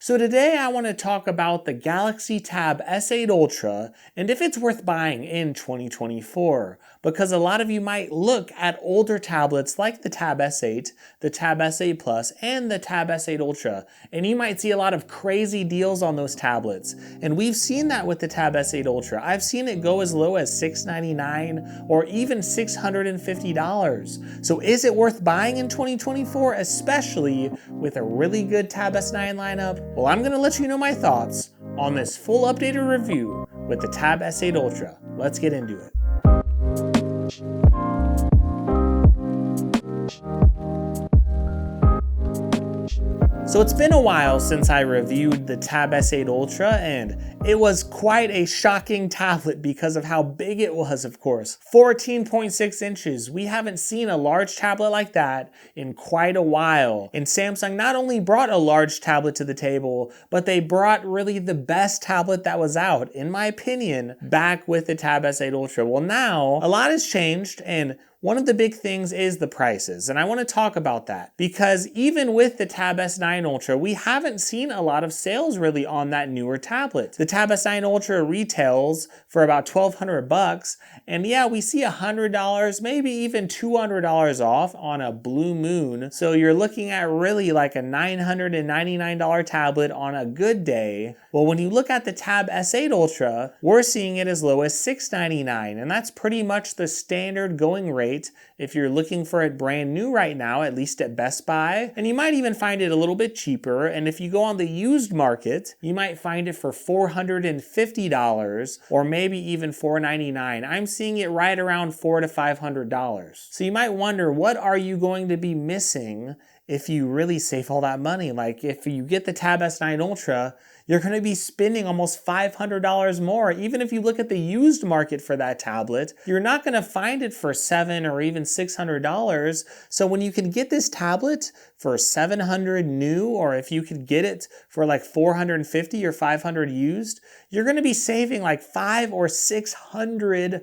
So today I want to talk about the Galaxy Tab S8 Ultra and if it's worth buying in 2024, because a lot of you might look at older tablets like the Tab S8, the Tab S8 Plus, and the Tab S8 Ultra, and you might see a lot of crazy deals on those tablets. And we've seen that with the Tab S8 Ultra. I've seen it go as low as $699 or even $650. So is it worth buying in 2024, especially with a really good Tab S9 lineup? Well, I'm gonna let you know my thoughts on this full updated review with the Tab S8 Ultra. Let's get into it. So it's been a while since I reviewed the Tab S8 Ultra, and it was quite a shocking tablet because of how big it was, of course. 14.6 inches. We haven't seen a large tablet like that in quite a while. And Samsung not only brought a large tablet to the table, but they brought really the best tablet that was out, in my opinion, back with the Tab S8 Ultra. Well, now a lot has changed, and one of the big things is the prices, and I want to talk about that because even with the Tab S9 Ultra, we haven't seen a lot of sales really on that newer tablet. The Tab S9 Ultra retails for about $1,200, and yeah, we see $100, maybe even $200 off on a blue moon. So you're looking at really like a $999 tablet on a good day. Well, when you look at the Tab S8 Ultra, we're seeing it as low as $699, and that's pretty much the standard going rate if you're looking for it brand new right now, at least at Best Buy. And you might even find it a little bit cheaper. And if you go on the used market, you might find it for $450 or maybe even $499. I'm seeing it right around $400 to $500. So you might wonder, what are you going to be missing if you really save all that money? Like if you get the Tab S9 Ultra, you're going to be spending almost $500 more. Even if you look at the used market for that tablet, you're not going to find it for $700 or even $600. So when you can get this tablet for $700 new, or if you could get it for like $450 or $500 used, you're going to be saving like $500 or $600.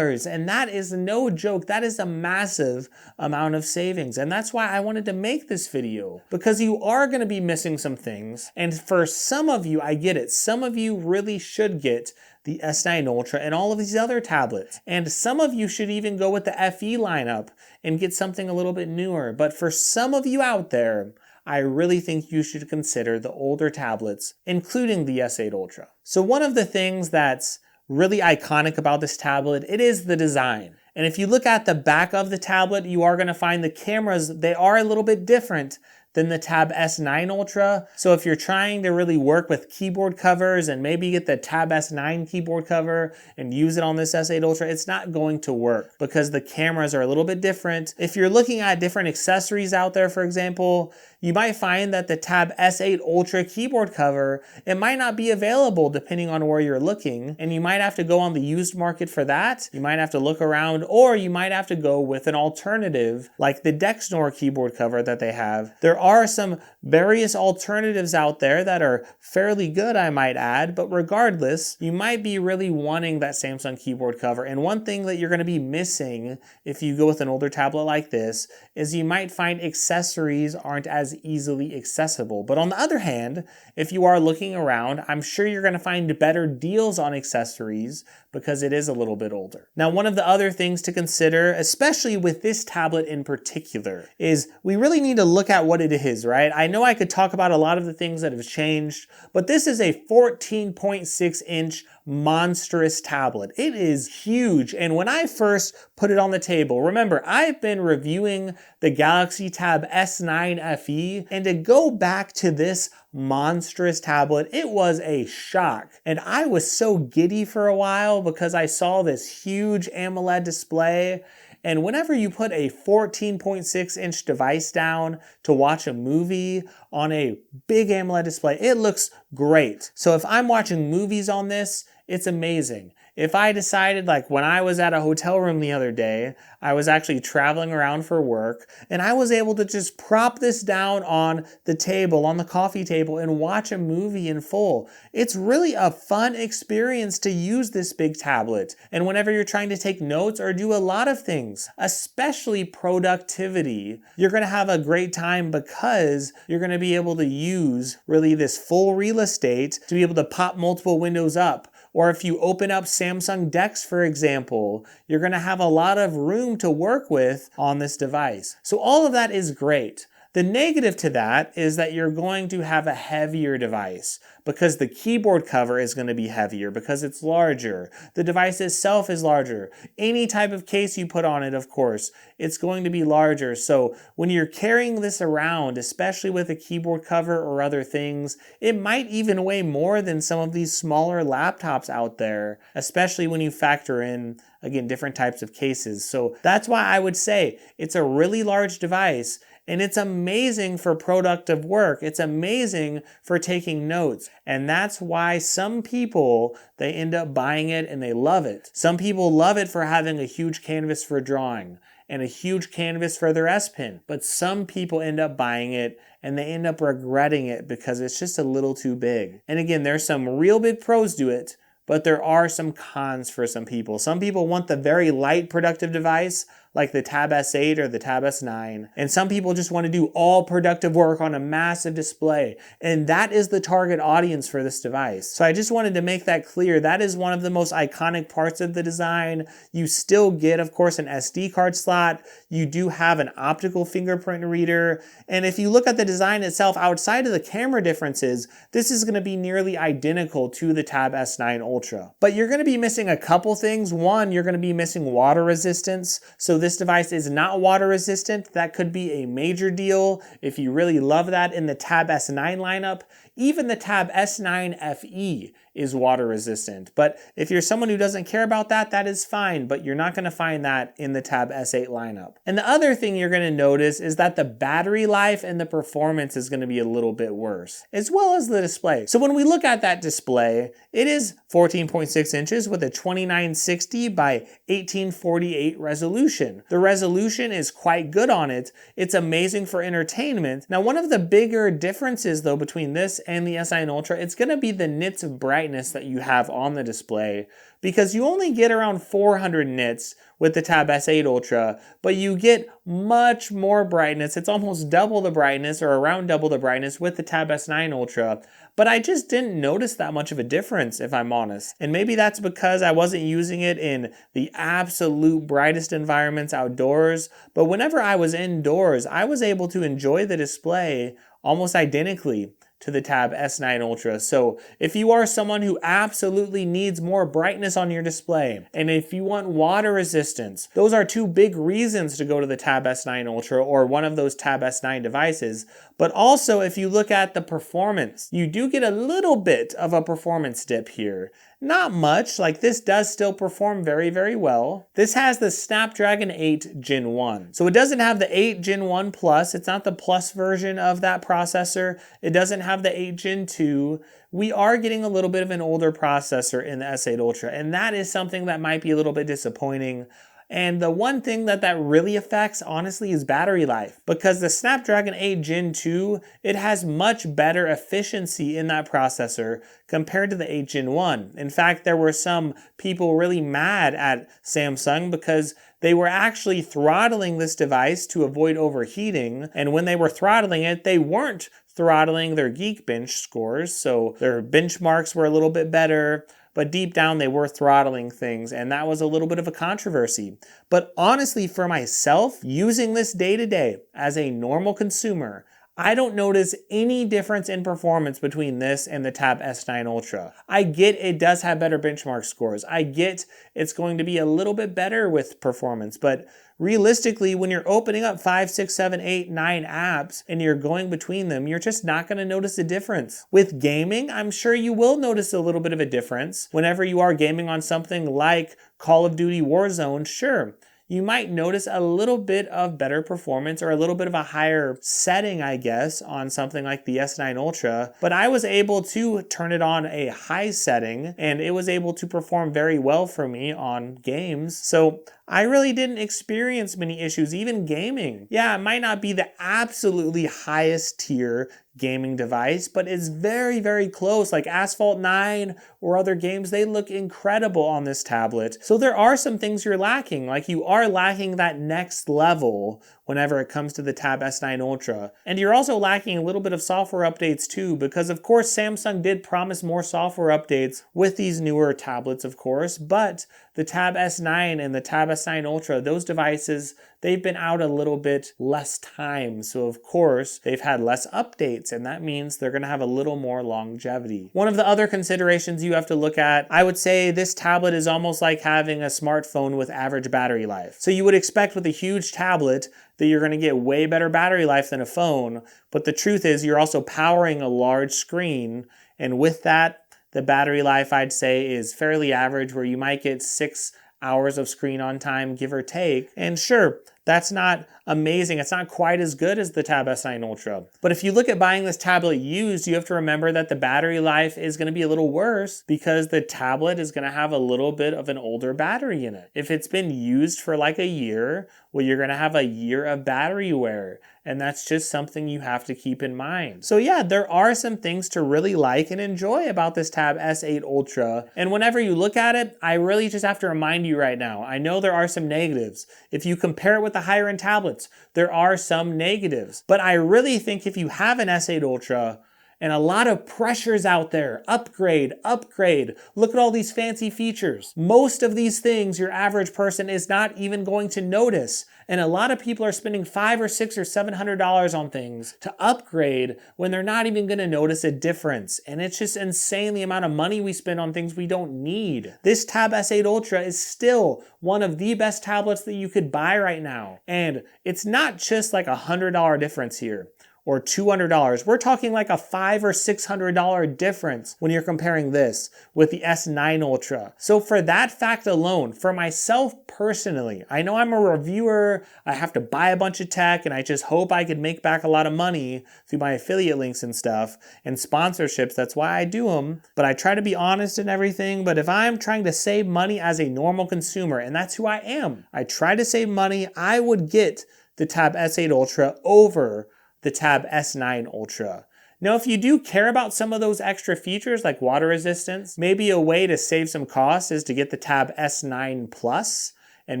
And that is no joke. That is a massive amount of savings. And that's why I wanted to make this video, because you are going to be missing some things. And for some of you, I get it. Some of you really should get the S9 Ultra and all of these other tablets. And some of you should even go with the FE lineup and get something a little bit newer. But for some of you out there, I really think you should consider the older tablets, including the S8 Ultra. So one of the things that's really iconic about this tablet, it is the design. And if you look at the back of the tablet, you are going to find the cameras, they are a little bit different than the Tab S9 Ultra. So if you're trying to really work with keyboard covers and maybe get the Tab S9 keyboard cover and use it on this S8 Ultra, it's not going to work because the cameras are a little bit different. If you're looking at different accessories out there, for example, you might find that the Tab S8 Ultra keyboard cover, it might not be available depending on where you're looking, and you might have to go on the used market for that. You might have to look around, or you might have to go with an alternative like the Dexnor keyboard cover that they have. There are some various alternatives out there that are fairly good, I might add, but regardless, you might be really wanting that Samsung keyboard cover. And one thing that you're going to be missing if you go with an older tablet like this is you might find accessories aren't as easily accessible. But on the other hand, if you are looking around, I'm sure you're going to find better deals on accessories because it is a little bit older. Now, one of the other things to consider, especially with this tablet in particular, is we really need to look at what it is, right? I know I could talk about a lot of the things that have changed, but this is a 14.6 inch monstrous tablet. It is huge. And when I first put it on the table, remember, I've been reviewing the Galaxy Tab S9 FE, and to go back to this monstrous tablet, it was a shock. And I was so giddy for a while because I saw this huge AMOLED display. And whenever you put a 14.6 inch device down to watch a movie on a big AMOLED display, it looks great. So if I'm watching movies on this, it's amazing. If I decided, like when I was at a hotel room the other day, I was actually traveling around for work, and I was able to just prop this down on the table, on the coffee table, and watch a movie in full. It's really a fun experience to use this big tablet. And whenever you're trying to take notes or do a lot of things, especially productivity, you're going to have a great time because you're going to be able to use really this full real estate to be able to pop multiple windows up. Or if you open up Samsung Dex, for example, you're going to have a lot of room to work with on this device. So all of that is great. The negative to that is that you're going to have a heavier device because the keyboard cover is going to be heavier because it's larger. The device itself is larger. Any type of case you put on it, of course, it's going to be larger. So when you're carrying this around, especially with a keyboard cover or other things, it might even weigh more than some of these smaller laptops out there, especially when you factor in, again, different types of cases. So that's why I would say it's a really large device. And it's amazing for productive work. It's amazing for taking notes. And that's why some people, they end up buying it and they love it. Some people love it for having a huge canvas for drawing and a huge canvas for their S Pen. But some people end up buying it and they end up regretting it because it's just a little too big. And again, there's some real big pros to it, but there are some cons for some people. Some people want the very light productive device like the Tab S8 or the Tab S9. And some people just want to do all productive work on a massive display. And that is the target audience for this device. So I just wanted to make that clear. That is one of the most iconic parts of the design. You still get, of course, an SD card slot. You do have an optical fingerprint reader. And if you look at the design itself, outside of the camera differences, this is going to be nearly identical to the Tab S9 Ultra. But you're going to be missing a couple things. One, you're going to be missing water resistance. So this device is not water resistant. That could be a major deal if you really love that in the Tab S9 lineup. Even the Tab S9 FE is water resistant. But if you're someone who doesn't care about that, that is fine, but you're not going to find that in the Tab S8 lineup. And the other thing you're going to notice is that the battery life and the performance is going to be a little bit worse, as well as the display. So when we look at that display, it is 14.6 inches with a 2960 by 1848 resolution. The resolution is quite good on it. It's amazing for entertainment. Now, one of the bigger differences though between this and the S9 Ultra, it's going to be the nits of brightness that you have on the display, because you only get around 400 nits with the Tab S8 Ultra, but you get much more brightness. It's almost double the brightness or around double the brightness with the Tab S9 Ultra. But I just didn't notice that much of a difference, if I'm honest. And maybe that's because I wasn't using it in the absolute brightest environments outdoors. But whenever I was indoors, I was able to enjoy the display almost identically to the Tab S9 Ultra. So if you are someone who absolutely needs more brightness on your display, and if you want water resistance, those are two big reasons to go to the Tab S9 Ultra or one of those Tab S9 devices. But also, if you look at the performance, you do get a little bit of a performance dip here. Not much, like this does still perform very, very well. This has the Snapdragon 8 Gen 1. So it doesn't have the 8 Gen 1 Plus. It's not the Plus version of that processor. It doesn't have the 8 Gen 2. We are getting a little bit of an older processor in the S8 Ultra, and that is something that might be a little bit disappointing. And the one thing that really affects, honestly, is battery life. Because the Snapdragon 8 Gen 2, it has much better efficiency in that processor compared to the 8 Gen 1. In fact, there were some people really mad at Samsung because they were actually throttling this device to avoid overheating. And when they were throttling it, they weren't throttling their Geekbench scores. So their benchmarks were a little bit better. But deep down, they were throttling things, and that was a little bit of a controversy. But honestly, for myself, using this day to day as a normal consumer, I don't notice any difference in performance between this and the Tab S9 Ultra. I get it does have better benchmark scores. I get it's going to be a little bit better with performance, but realistically, when you're opening up 5, 6, 7, 8, 9 apps and you're going between them, you're just not going to notice a difference. With gaming, I'm sure you will notice a little bit of a difference. Whenever you are gaming on something like Call of Duty Warzone, sure, you might notice a little bit of better performance or a little bit of a higher setting, I guess, on something like the S9 Ultra. But I was able to turn it on a high setting and it was able to perform very well for me on games. So I really didn't experience many issues, even gaming. Yeah, it might not be the absolutely highest tier gaming device, but it's very, very close. Like Asphalt 9 or other games, they look incredible on this tablet. So there are some things you're lacking, like you are lacking that next level whenever it comes to the Tab S9 Ultra. And you're also lacking a little bit of software updates too, because of course Samsung did promise more software updates with these newer tablets, of course, but the Tab S9 and the Tab S9 Ultra, those devices, they've been out a little bit less time. So of course, they've had less updates, and that means they're gonna have a little more longevity. One of the other considerations you have to look at, I would say this tablet is almost like having a smartphone with average battery life. So you would expect with a huge tablet that you're gonna get way better battery life than a phone, but the truth is you're also powering a large screen, and with that, the battery life I'd say is fairly average, where you might get 6 hours of screen on time, give or take. And sure, that's not amazing. It's not quite as good as the Tab S9 Ultra. But if you look at buying this tablet used, you have to remember that the battery life is going to be a little worse because the tablet is going to have a little bit of an older battery in it. If it's been used for like a year, well, you're going to have a year of battery wear. And that's just something you have to keep in mind. So yeah, there are some things to really like and enjoy about this Tab S8 Ultra. And whenever you look at it, I really just have to remind you right now, I know there are some negatives. If you compare it with the higher end tablets, there are some negatives. But I really think if you have an S8 Ultra, and a lot of pressures out there, upgrade, upgrade, look at all these fancy features. Most of these things your average person is not even going to notice. And a lot of people are spending $500 or $600 or $700 on things to upgrade when they're not even gonna notice a difference. And it's just insane the amount of money we spend on things we don't need. This Tab S8 Ultra is still one of the best tablets that you could buy right now. And it's not just like $100 difference here, or $200. We're talking like a $500 or $600 difference when you're comparing this with the S9 Ultra. So for that fact alone, for myself personally, I know I'm a reviewer, I have to buy a bunch of tech, and I just hope I could make back a lot of money through my affiliate links and stuff, and sponsorships, that's why I do them. But I try to be honest and everything, but if I'm trying to save money as a normal consumer, and that's who I am, I try to save money, I would get the Tab S8 Ultra over the Tab S9 Ultra. Now, if you do care about some of those extra features like water resistance, maybe a way to save some costs is to get the Tab S9 Plus and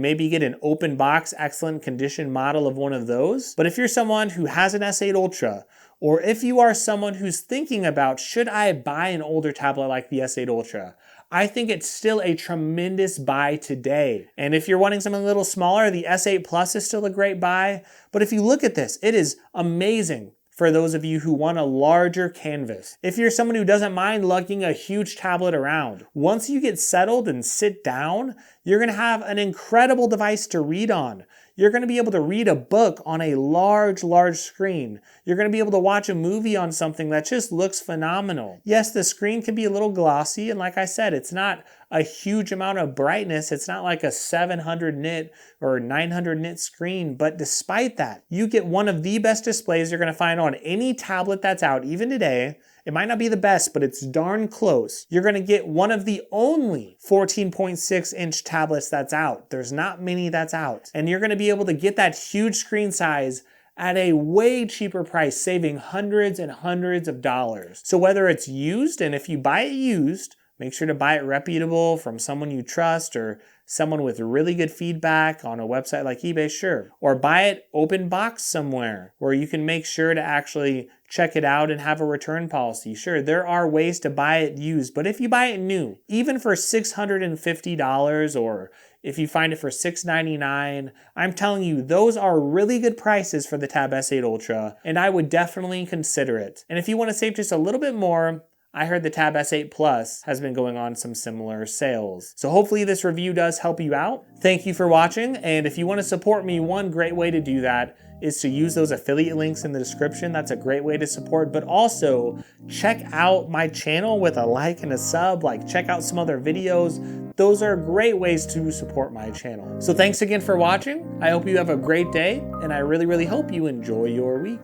maybe get an open box, excellent condition model of one of those. But if you're someone who has an S8 Ultra, or if you are someone who's thinking about, should I buy an older tablet like the S8 Ultra? I think it's still a tremendous buy today. And if you're wanting something a little smaller, the S8 Plus is still a great buy. But if you look at this, it is amazing for those of you who want a larger canvas. If you're someone who doesn't mind lugging a huge tablet around, once you get settled and sit down, you're gonna have an incredible device to read on. You're gonna be able to read a book on a large, large screen. You're gonna be able to watch a movie on something that just looks phenomenal. Yes, the screen can be a little glossy, and like I said, it's not a huge amount of brightness. It's not like a 700 nit or 900 nit screen, but despite that, you get one of the best displays you're gonna find on any tablet that's out, even today. It might not be the best, but it's darn close. You're gonna get one of the only 14.6 inch tablets that's out. There's not many that's out. And you're gonna be able to get that huge screen size at a way cheaper price, saving hundreds and hundreds of dollars. So whether it's used, and if you buy it used, make sure to buy it reputable from someone you trust or someone with really good feedback on a website like eBay, sure. Or buy it open box somewhere where you can make sure to actually check it out and have a return policy. Sure, there are ways to buy it used, but if you buy it new, even for $650 or if you find it for $699, I'm telling you, those are really good prices for the Tab S8 Ultra, and I would definitely consider it. And if you want to save just a little bit more, I heard the Tab S8 Plus has been going on some similar sales. So hopefully this review does help you out. Thank you for watching, and if you want to support me, one great way to do that is to use those affiliate links in the description. That's a great way to support, but also check out my channel with a like and a sub, like check out some other videos. Those are great ways to support my channel. So thanks again for watching. I hope you have a great day, and I really, really hope you enjoy your week.